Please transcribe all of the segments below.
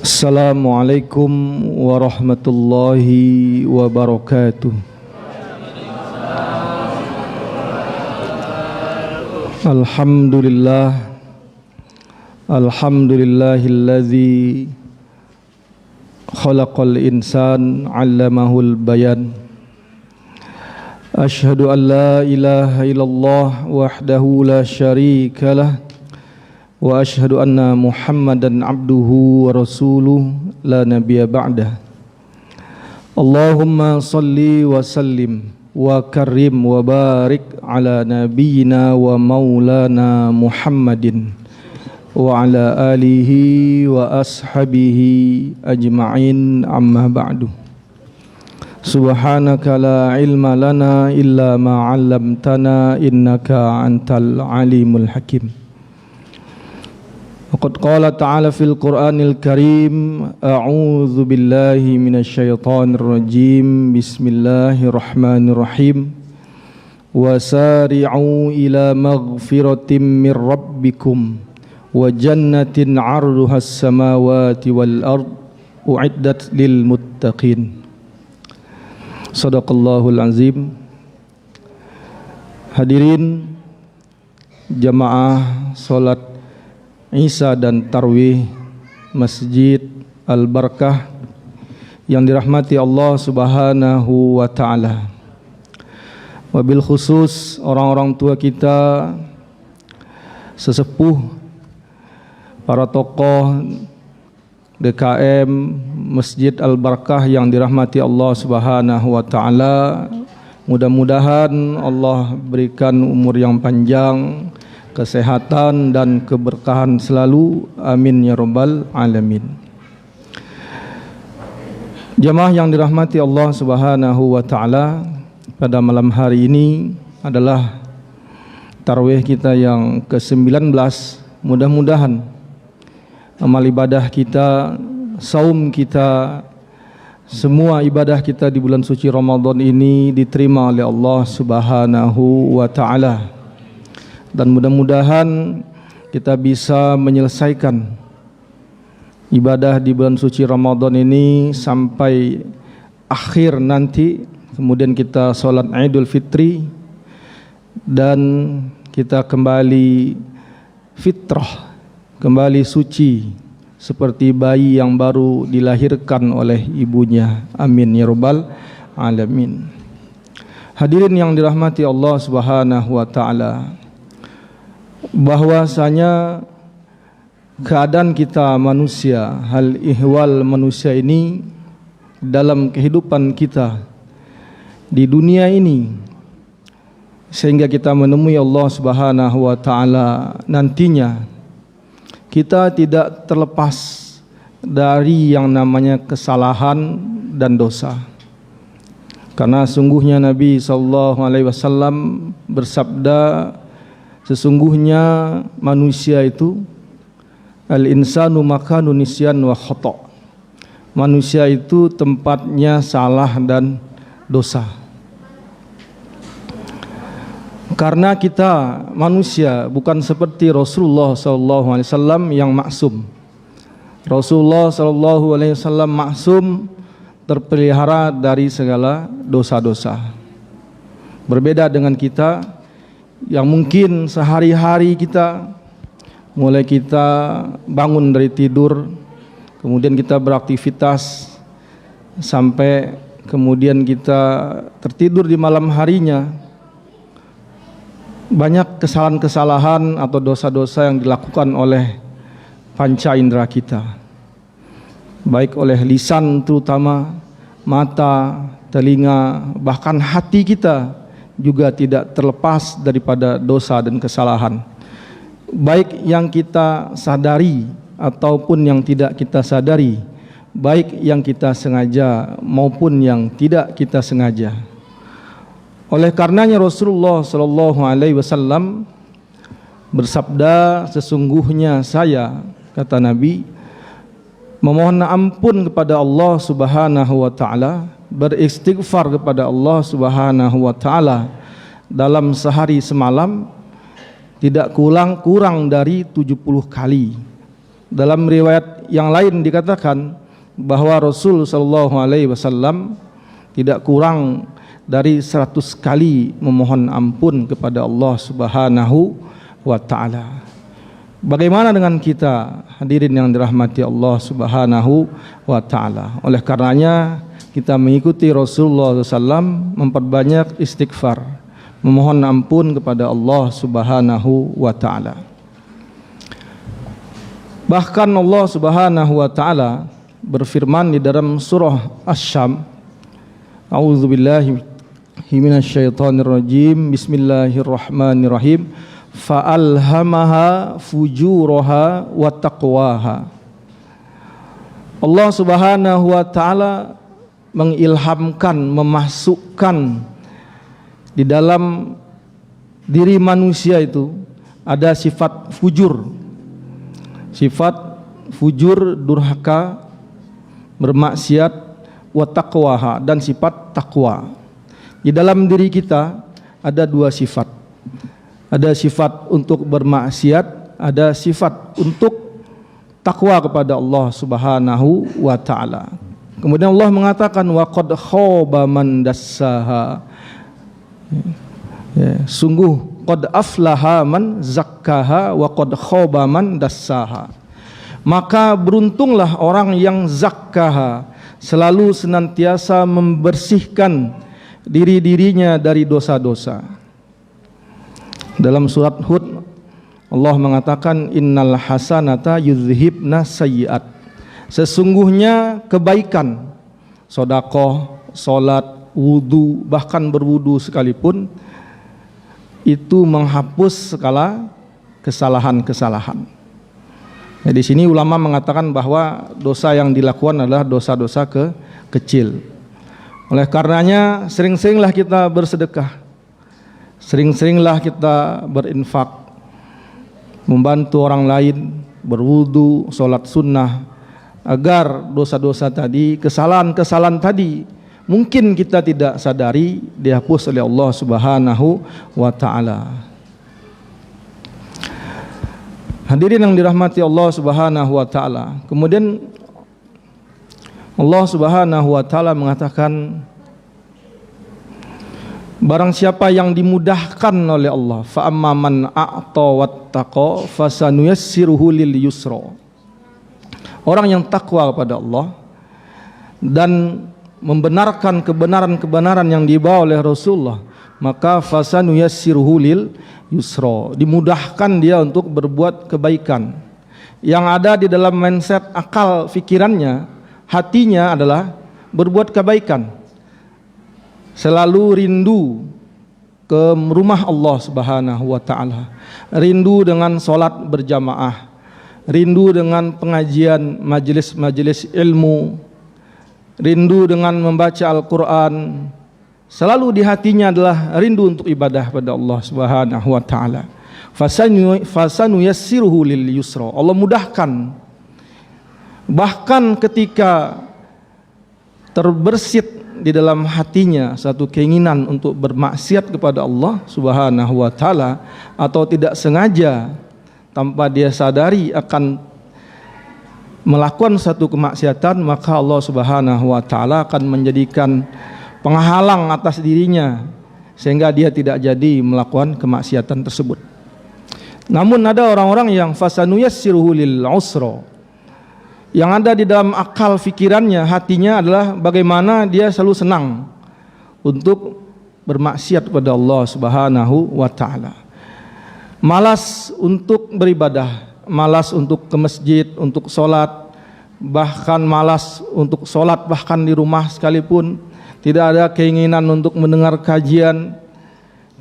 Assalamualaikum warahmatullahi wabarakatuh. Alhamdulillahilladzi khalaqal insan 'allamahul bayan. Asyhadu an la ilaha illallah wahdahu la syarikalah wa asyhadu anna Muhammadan abduhu wa rasuluh la nabiyya ba'dah. Allahumma salli wa sallim wa karim wa barik ala nabiyyina wa maulana Muhammadin wa ala alihi wa ashabihi ajma'in, amma ba'du. Subhanaka la ilma lana illa ma 'allamtana innaka antal alimul hakim. Qad qala ta'ala fil Qur'anil Karim, a'udzu billahi minasyaitonir rajim. Bismillahirrahmanirrahim. Wasari'u ila maghfiratin mir rabbikum wa jannatin 'arduhas samawati wal ard u'iddat lil muttaqin. Shadaqallahul azim. Hadirin jamaah salat Isya dan Tarwih Masjid Al-Barakah yang dirahmati Allah Subhanahu wa ta'ala. Wabil khusus orang-orang tua kita, sesepuh, para tokoh DKM Masjid Al-Barakah yang dirahmati Allah Subhanahu wa ta'ala. Mudah-mudahan Allah berikan umur yang panjang, kesehatan dan keberkahan selalu, amin ya rabbal alamin. Jamaah yang dirahmati Allah Subhanahu wa ta'ala, pada malam hari ini adalah tarawih kita yang ke-19. Mudah-mudahan amal ibadah kita, saum kita, semua ibadah kita di bulan suci Ramadan ini diterima oleh Allah Subhanahu wa ta'ala. Dan mudah-mudahan kita bisa menyelesaikan ibadah di bulan suci Ramadan ini sampai akhir nanti. Kemudian kita sholat Idul Fitri dan kita kembali fitrah, kembali suci seperti bayi yang baru dilahirkan oleh ibunya, amin ya rabbal alamin. Hadirin yang dirahmati Allah Subhanahu wa ta'ala, bahwasanya keadaan kita manusia, hal ihwal manusia ini dalam kehidupan kita di dunia ini, sehingga kita menemui Allah Subhanahu wa ta'ala nantinya, kita tidak terlepas dari yang namanya kesalahan dan dosa. Karena sungguhnya Nabi SAW bersabda, sesungguhnya manusia itu al-insanu makanu nisyan wa khata'. Manusia itu tempatnya salah dan dosa. Karena kita manusia bukan seperti Rasulullah SAW yang maksum. Rasulullah SAW maksum, terpelihara dari segala dosa-dosa. Berbeda dengan kita yang mungkin sehari-hari kita, mulai kita bangun dari tidur, kemudian kita beraktivitas sampai kemudian kita tertidur di malam harinya, banyak kesalahan-kesalahan atau dosa-dosa yang dilakukan oleh panca indera kita, baik oleh lisan terutama, mata, telinga, bahkan hati kita juga tidak terlepas daripada dosa dan kesalahan, baik yang kita sadari ataupun yang tidak kita sadari, baik yang kita sengaja maupun yang tidak kita sengaja. Oleh karenanya Rasulullah SAW bersabda, sesungguhnya saya, kata Nabi, memohon ampun kepada Allah Subhanahu wa ta'ala, beristighfar kepada Allah Subhanahu wa ta'ala dalam sehari semalam tidak kurang dari 70 kali. Dalam riwayat yang lain dikatakan bahwa Rasul sallallahu alaihi wasallam tidak kurang dari 100 kali memohon ampun kepada Allah Subhanahu wa taala. Bagaimana dengan kita, hadirin yang dirahmati Allah Subhanahu wa taala? Oleh karenanya kita mengikuti Rasulullah SAW, memperbanyak istighfar, memohon ampun kepada Allah Subhanahu wa taala. Bahkan Allah Subhanahu wa taala berfirman di dalam surah Asy-Syam, A'udzubillahi minasyaitonirrajim, Bismillahirrahmanirrahim, fa'alhamaha fujuraha wa taqwaha. Allah Subhanahu wa taala mengilhamkan, memasukkan di dalam diri manusia itu ada sifat fujur. Sifat fujur, durhaka, bermaksiat, wa taqwaha, dan sifat takwa. Di dalam diri kita ada dua sifat. Ada sifat untuk bermaksiat, ada sifat untuk takwa kepada Allah Subhanahu wa taala. Kemudian Allah mengatakan wa qad khaba man dassaha. Sungguh qad aflaha man zakkaha wa qad khaba man dassaha. Maka beruntunglah orang yang zakkaha, selalu senantiasa membersihkan diri-dirinya dari dosa-dosa. Dalam surat Hud Allah mengatakan innal hasanata yuzhibna sayyi'at. Sesungguhnya kebaikan, sedekah, salat, wudu, bahkan berwudu sekalipun itu menghapus segala kesalahan-kesalahan. Ya, di sini ulama mengatakan bahwa dosa yang dilakukan adalah dosa-dosa kecil. Oleh karenanya sering-seringlah kita bersedekah, sering-seringlah kita berinfak, membantu orang lain, berwudu, sholat sunnah, agar dosa-dosa tadi, kesalahan-kesalahan tadi mungkin kita tidak sadari dihapus oleh Allah Subhanahu wa taala. Hadirin yang dirahmati Allah Subhanahu wa taala. Kemudian Allah Subhanahu wa taala mengatakan, barang siapa yang dimudahkan oleh Allah, fa amman a'ta wattaqa fasanuyassiruhu lil yusra. Orang yang takwa kepada Allah dan membenarkan kebenaran-kebenaran yang dibawa oleh Rasulullah, maka fasanuyassiruhu lil yusra, dimudahkan dia untuk berbuat kebaikan. Yang ada di dalam mindset akal pikirannya, hatinya adalah berbuat kebaikan, selalu rindu ke rumah Allah Subhanahu wa taala, rindu dengan salat berjamaah, rindu dengan pengajian majelis-majelis ilmu, rindu dengan membaca Al-Quran. Selalu di hatinya adalah rindu untuk ibadah pada Allah Subhanahu wa taala. Fasanuyassiruhu lil yusra. Allah mudahkan. Bahkan ketika terbersit di dalam hatinya satu keinginan untuk bermaksiat kepada Allah Subhanahu wa taala, atau tidak sengaja tanpa dia sadari akan melakukan satu kemaksiatan, maka Allah Subhanahu wa taala akan menjadikan penghalang atas dirinya sehingga dia tidak jadi melakukan kemaksiatan tersebut. Namun ada orang-orang yang fasanuyassiruhu lil usra, yang ada di dalam akal fikirannya, hatinya adalah bagaimana dia selalu senang untuk bermaksiat kepada Allah Subhanahu wa taala. Malas untuk beribadah, malas untuk ke masjid, untuk sholat, bahkan malas untuk sholat bahkan di rumah sekalipun. Tidak ada keinginan untuk mendengar kajian,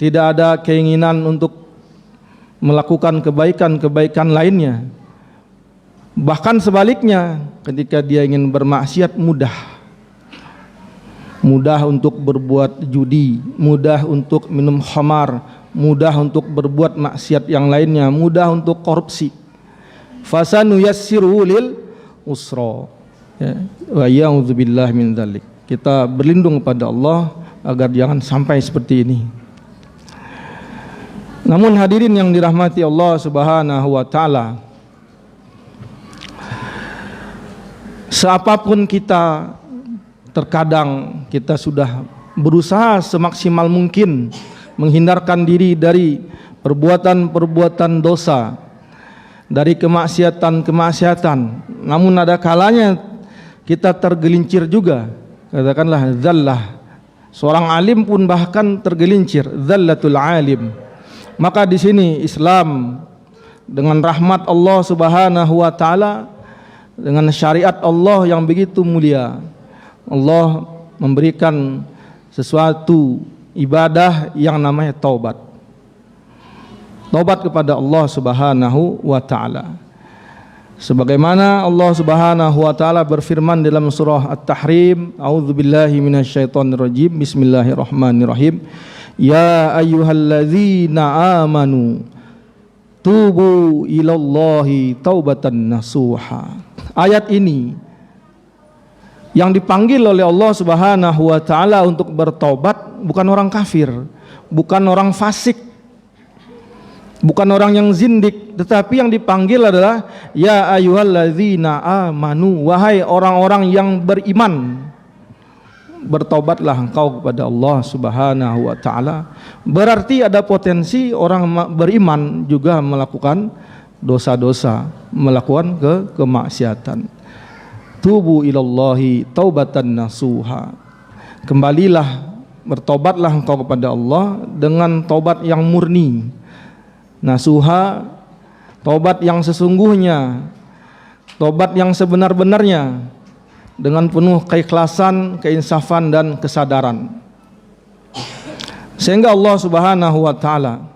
tidak ada keinginan untuk melakukan kebaikan-kebaikan lainnya. Bahkan sebaliknya, ketika dia ingin bermaksiat, mudah untuk berbuat judi, mudah untuk minum khamar, mudah untuk berbuat maksiat yang lainnya, mudah untuk korupsi. Fasanuyassiruhu lil usra. Wa ya'udzubillahi min dzalik. Kita berlindung pada Allah agar jangan sampai seperti ini. Namun hadirin yang dirahmati Allah Subhanahu wa taala, Seapapun kita, terkadang kita sudah berusaha semaksimal mungkin menghindarkan diri dari perbuatan-perbuatan dosa, dari kemaksiatan-kemaksiatan. Namun ada kalanya kita tergelincir juga. Katakanlah zallah. Seorang alim pun bahkan tergelincir, zallatul alim. Maka di sini Islam dengan rahmat Allah Subhanahu wa taala, dengan syariat Allah yang begitu mulia, Allah memberikan sesuatu ibadah yang namanya taubat. Taubat kepada Allah Subhanahu wa taala. Sebagaimana Allah Subhanahu wa taala berfirman dalam surah At-Tahrim, a'udzubillahi minasyaitonirrajim, bismillahirrahmanirrahim. Ya ayyuhalladzina amanu tubu ilallahi taubatan nasuha. Ayat ini yang dipanggil oleh Allah Subhanahu wa taala untuk bertobat bukan orang kafir, bukan orang fasik, bukan orang yang zindik, tetapi yang dipanggil adalah ya ayyuhalladzina amanu, wahai orang-orang yang beriman, bertobatlah engkau kepada Allah Subhanahu wa taala. Berarti ada potensi orang beriman juga melakukan dosa-dosa, melakukan kemaksiatan. Tubu ilallahi taubatan nasuha. Kembalilah, bertobatlah engkau kepada Allah dengan tobat yang murni. Nasuha, tobat yang sesungguhnya, tobat yang sebenar-benarnya, dengan penuh keikhlasan, keinsafan dan kesadaran. Sehingga Allah Subhanahu wa taala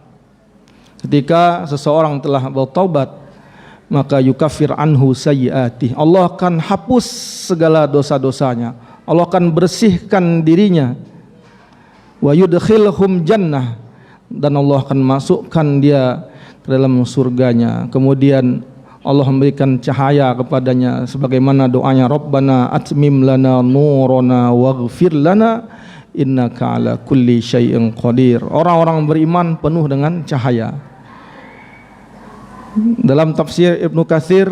ketika seseorang telah bertobat, maka yukaffir anhu sayyi'atih. Allah akan hapus segala dosa-dosanya. Allah akan bersihkan dirinya. Wa yudkhilhum jannah, dan Allah akan masukkan dia ke dalam surganya. Kemudian Allah memberikan cahaya kepadanya sebagaimana doanya, Rabbana atmim lana nurana waghfir lana innaka ala kulli syai'in qadir. Orang-orang beriman penuh dengan cahaya. Dalam tafsir Ibnu Katsir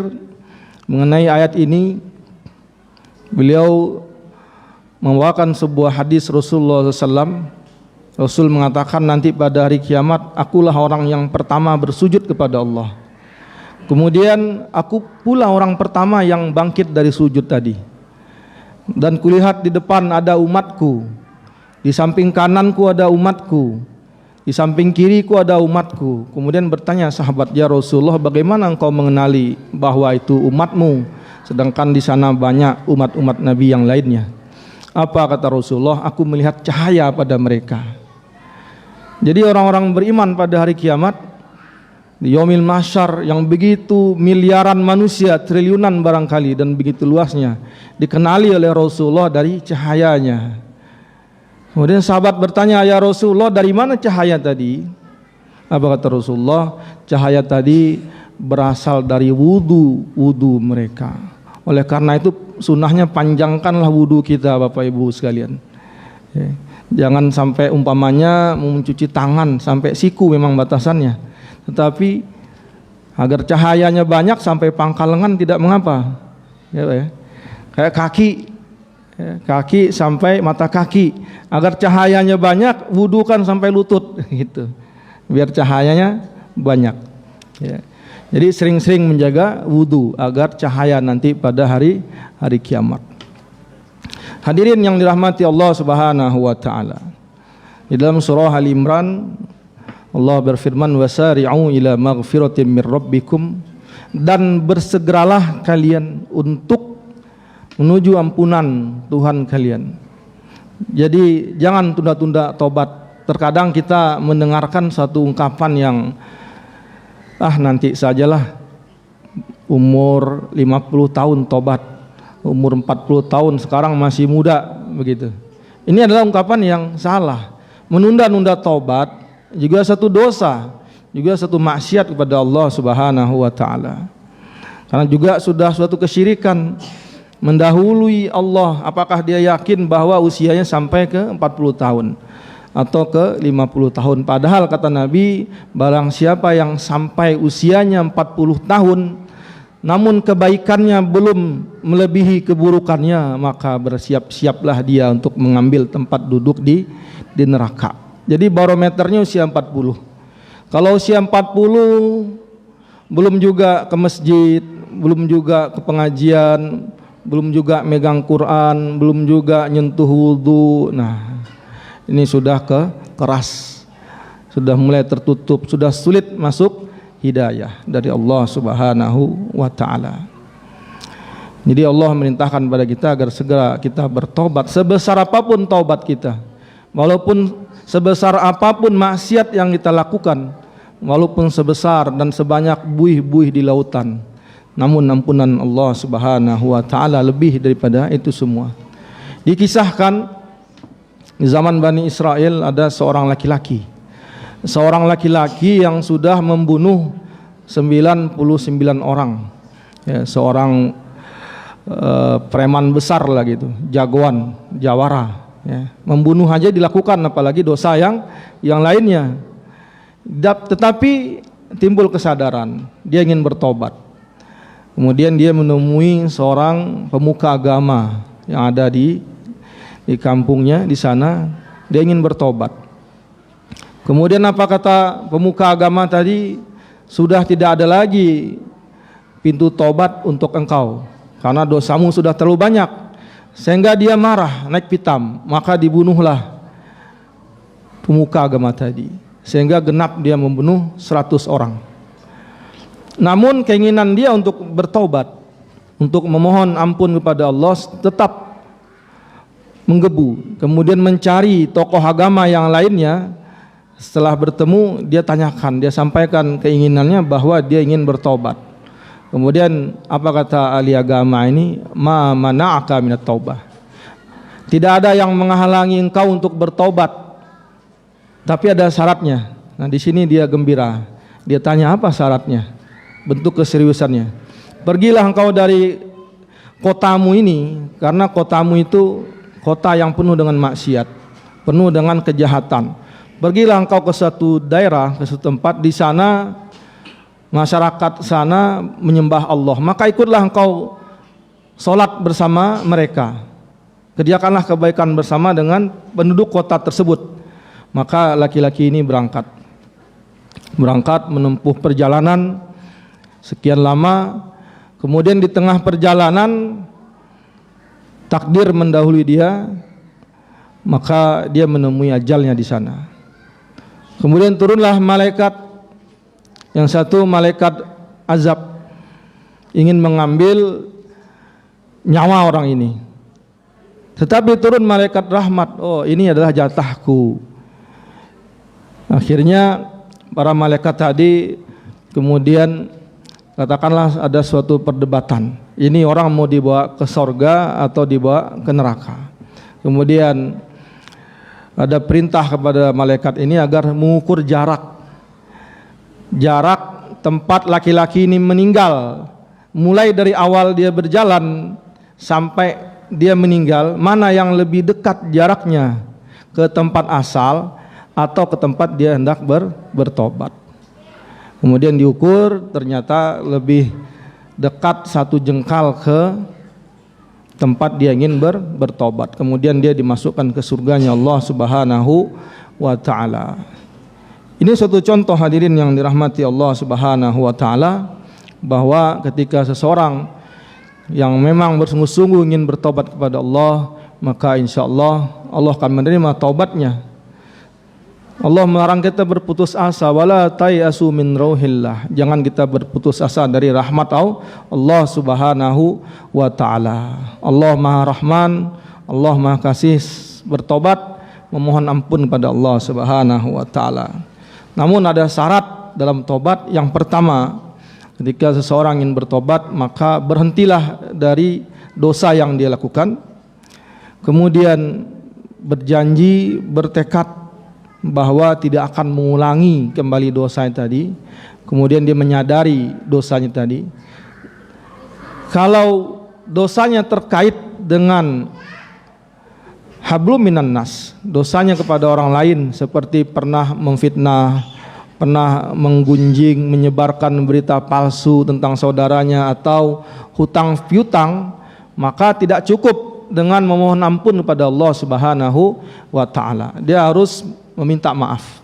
mengenai ayat ini, beliau membawakan sebuah hadis Rasulullah SAW. Rasul mengatakan, nanti pada hari kiamat akulah orang yang pertama bersujud kepada Allah. Kemudian aku pula orang pertama yang bangkit dari sujud tadi. Dan kulihat di depan ada umatku, di samping kananku ada umatku, di samping kiriku ada umatku. Kemudian bertanya sahabat, ya Rasulullah, bagaimana engkau mengenali bahwa itu umatmu, sedangkan di sana banyak umat-umat Nabi yang lainnya? Apa kata Rasulullah? Aku melihat cahaya pada mereka. Jadi orang-orang beriman pada hari kiamat, di yaumil mahsyar yang begitu miliaran manusia, triliunan barangkali dan begitu luasnya, dikenali oleh Rasulullah dari cahayanya. Kemudian sahabat bertanya, ya Rasulullah, dari mana cahaya tadi? Apa kata Rasulullah? Cahaya tadi berasal dari wudu mereka. Oleh karena itu sunnahnya panjangkanlah wudu kita, Bapak Ibu sekalian. Jangan sampai umpamanya mencuci tangan sampai siku, memang batasannya. Tetapi agar cahayanya banyak sampai pangkal lengan tidak mengapa. Ya. Kayak kaki sampai mata kaki, agar cahayanya banyak, wudukan sampai lutut gitu, biar cahayanya banyak ya. Jadi sering-sering menjaga wudu agar cahaya nanti pada hari kiamat. Hadirin yang dirahmati Allah Subhanahu wa taala, di dalam surah Al-Imran Allah berfirman, wasari'u ila maghfiratin min rabbikum, dan bersegeralah kalian untuk menuju ampunan Tuhan kalian. Jadi jangan tunda-tunda tobat. Terkadang kita mendengarkan satu ungkapan yang nanti sajalah, umur 50 tahun tobat, umur 40 tahun sekarang masih muda, begitu. Ini adalah ungkapan yang salah. Menunda-nunda tobat juga satu dosa, juga satu maksiat kepada Allah Subhanahu wa taala. Karena juga sudah suatu kesyirikan, mendahului Allah. Apakah dia yakin bahwa usianya sampai ke 40 tahun atau ke 50 tahun? Padahal kata Nabi, barang siapa yang sampai usianya 40 tahun namun kebaikannya belum melebihi keburukannya, maka bersiap-siaplah dia untuk mengambil tempat duduk di neraka. Jadi barometernya usia 40. Kalau usia 40 belum juga ke masjid, belum juga ke pengajian, belum juga megang Quran, belum juga nyentuh wudu. Nah, ini sudah keras, sudah mulai tertutup, sudah sulit masuk hidayah dari Allah Subhanahu wa taala. Jadi Allah merintahkan pada kita agar segera kita bertobat, sebesar apapun taubat kita. Walaupun sebesar apapun maksiat yang kita lakukan, walaupun sebesar dan sebanyak buih-buih di lautan, namun ampunan Allah Subhanahu wa taala lebih daripada itu semua. Dikisahkan di zaman Bani Israel ada seorang laki-laki yang sudah membunuh 99 orang, ya, seorang preman besar lah gitu, jagoan, jawara, ya. Membunuh aja dilakukan, apalagi dosa yang lainnya. Tetapi timbul kesadaran, dia ingin bertobat. Kemudian dia menemui seorang pemuka agama yang ada di kampungnya di sana. Dia ingin bertobat. Kemudian apa kata pemuka agama tadi? Sudah tidak ada lagi pintu tobat untuk engkau, karena dosamu sudah terlalu banyak. Sehingga dia marah, naik pitam, maka dibunuhlah pemuka agama tadi. Sehingga genap dia membunuh 100 orang. Namun keinginan dia untuk bertobat, untuk memohon ampun kepada Allah tetap menggebu. Kemudian mencari tokoh agama yang lainnya. Setelah bertemu, dia tanyakan, dia sampaikan keinginannya bahwa dia ingin bertobat. Kemudian apa kata ahli agama ini? Ma mana'aka minat taubah. Tidak ada yang menghalangi engkau untuk bertobat, tapi ada syaratnya. Nah, di sini dia gembira. Dia tanya apa syaratnya? Bentuk keseriusannya. Pergilah engkau dari kotamu ini, karena kotamu itu kota yang penuh dengan maksiat, penuh dengan kejahatan. Pergilah engkau ke suatu daerah, ke suatu tempat, di sana masyarakat sana menyembah Allah, maka ikutlah engkau sholat bersama mereka, kerjakanlah kebaikan bersama dengan penduduk kota tersebut. Maka laki-laki ini berangkat menempuh perjalanan sekian lama. Kemudian di tengah perjalanan takdir mendahului dia, maka dia menemui ajalnya di sana. Kemudian turunlah malaikat, yang satu malaikat azab, ingin mengambil nyawa orang ini. Tetapi turun malaikat rahmat, oh ini adalah jatahku. Akhirnya para malaikat tadi kemudian katakanlah ada suatu perdebatan. Ini orang mau dibawa ke sorga atau dibawa ke neraka. Kemudian ada perintah kepada malaikat ini agar mengukur jarak tempat laki-laki ini meninggal, mulai dari awal dia berjalan sampai dia meninggal, mana yang lebih dekat jaraknya ke tempat asal atau ke tempat dia hendak bertobat. Kemudian diukur, ternyata lebih dekat 1 jengkal ke tempat dia ingin bertobat. Kemudian dia dimasukkan ke surganya Allah Subhanahu wa taala. Ini suatu contoh hadirin yang dirahmati Allah Subhanahu wa taala, bahwa ketika seseorang yang memang bersungguh-sungguh ingin bertobat kepada Allah, maka insyaallah Allah akan menerima taubatnya. Allah melarang kita berputus asa, wala tayasu min rauhillah. Jangan kita berputus asa dari rahmat Allah Subhanahu wa taala. Allah Maha Rahman, Allah Maha Kasih. Bertobat, memohon ampun pada Allah Subhanahu wa taala. Namun ada syarat dalam tobat. Yang pertama, ketika seseorang ingin bertobat, maka berhentilah dari dosa yang dia lakukan. Kemudian berjanji, bertekad bahwa tidak akan mengulangi kembali dosanya tadi. Kemudian dia menyadari dosanya tadi. Kalau dosanya terkait dengan hablum minan nas, dosanya kepada orang lain seperti pernah memfitnah pernah menggunjing, menyebarkan berita palsu tentang saudaranya atau hutang piutang, maka tidak cukup dengan memohon ampun kepada Allah Subhanahu wa taala. Dia harus meminta maaf.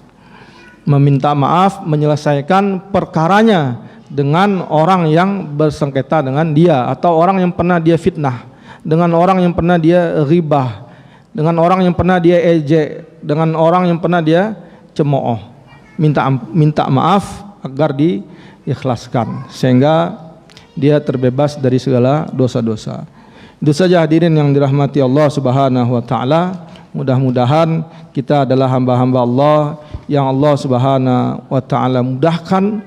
Meminta maaf, menyelesaikan perkaranya dengan orang yang bersengketa dengan dia, atau orang yang pernah dia fitnah, dengan orang yang pernah dia ghibah, dengan orang yang pernah dia ejek, dengan orang yang pernah dia cemooh. Minta maaf agar diikhlaskan sehingga dia terbebas dari segala dosa-dosa. Itu saja hadirin yang dirahmati Allah Subhanahu wa taala. Mudah-mudahan kita adalah hamba-hamba Allah yang Allah Subhanahu wa taala mudahkan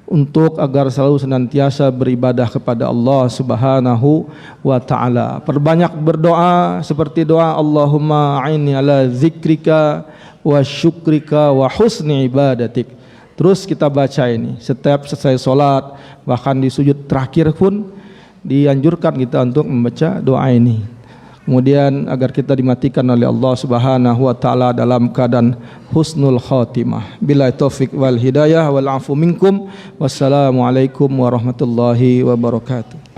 untuk agar selalu senantiasa beribadah kepada Allah Subhanahu wa taala. Perbanyak berdoa seperti doa Allahumma a'inni ala zikrika wa syukrika wa husni ibadatik. Terus kita baca ini setiap selesai sholat, bahkan di sujud terakhir pun dianjurkan kita untuk membaca doa ini. Kemudian agar kita dimatikan oleh Allah Subhanahu wa taala dalam keadaan husnul khatimah. Billahi taufik wal hidayah wal afu minkum. Wassalamualaikum warahmatullahi wabarakatuh.